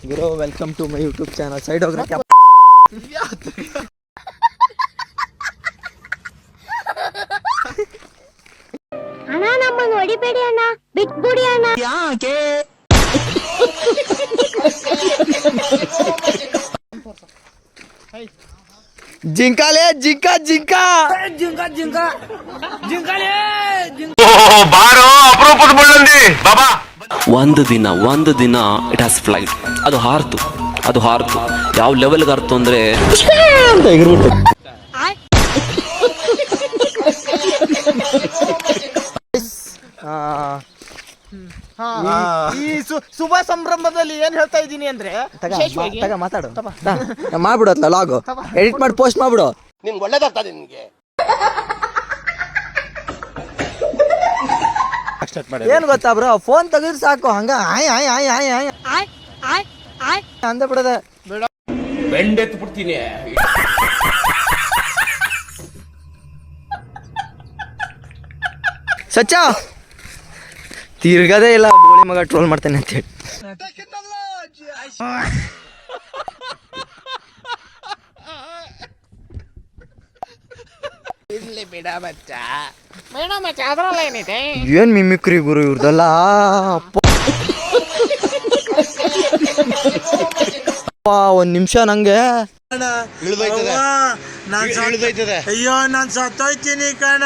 Guru welcome to my YouTube channel. Side ಹೋಗ್ರೆ ಅಣ್ಣ ನಮ್ಮನ್ನು ಹೊಡಿಬೇಡಿ ಅಣ್ಣ, ಬಿಟ್ಬಿಡಿ ಅಣ್ಣ. ಯಾಕೆ ಜಿಂಕಾಲೆ ಜಿಂಕ ಜಿಂಕ ಜಿಂಕ ಜಿಂಕ ಜಿಂಕಾಲೆ ಬಾರೋ ಅಪರೂಪದ ಬಳ್ಳಂದಿ ಬಾಬಾ. ಒಂದು ದಿನ ಇಟ್ ಹ್ಯಾಸ್ ಫ್ಲೈಟ್. ಅದು ಹಾರ್ತು ಯಾವ ಲೆವೆಲ್ಗೆ ಹಾರ್ತು ಅಂದ್ರೆ ಅಂತ ಎಗರ್ಬಿಟ್ಟು. ಈ ಶುಭ ಸಂಭ್ರಮದಲ್ಲಿ ಏನ್ ಹೇಳ್ತಾ ಇದ್ದೀನಿ ಅಂದ್ರೆ ಮಾತಾಡು ಮಾಡ್ಬಿಡತ್ಲ ಲಾಗು ಎಡಿಟ್ ಮಾಡಿ ಪೋಸ್ಟ್ ಮಾಡ್ಬಿಡು. ನಿನ್ಗೆ ಒಳ್ಳೇದಾಗ್ತದೆ ನಿನ್ಗೆ. ಏನ್ ಗೊತ್ತಾ ಬ್ರೋ, ಫೋನ್ ತೆಗೆದ್ರೆ ಸಾಕು ಹಂಗ ಆಯ್ ಆಯ್ ಆಯ್ ಆಯ್ ಆಯ್ ಅಂದ ಬಿಡದ. ಬೆಂಡೆತ್ತು ಬಿಡ್ತೀನಿ. ಸಚ್ಚ ತಿರ್ಗದೇ ಇಲ್ಲ, ಬೋಳಿ ಮಗ ಟ್ರೋಲ್ ಮಾಡ್ತೇನೆ ಅಂತ ಹೇಳಿ. ಏನ್ ಮಿಮಿಕ್ರಿ ಗುರು ಇವ್ರದಲ್ಲ. ಒಂದ್ ನಿಮಿಷ ನಂಗೆ ಇಳಿದೈತದೆ. ಅಯ್ಯೋ ನಾನ್ ಸತ್ತೋಯ್ತೀನಿ ಕಣ.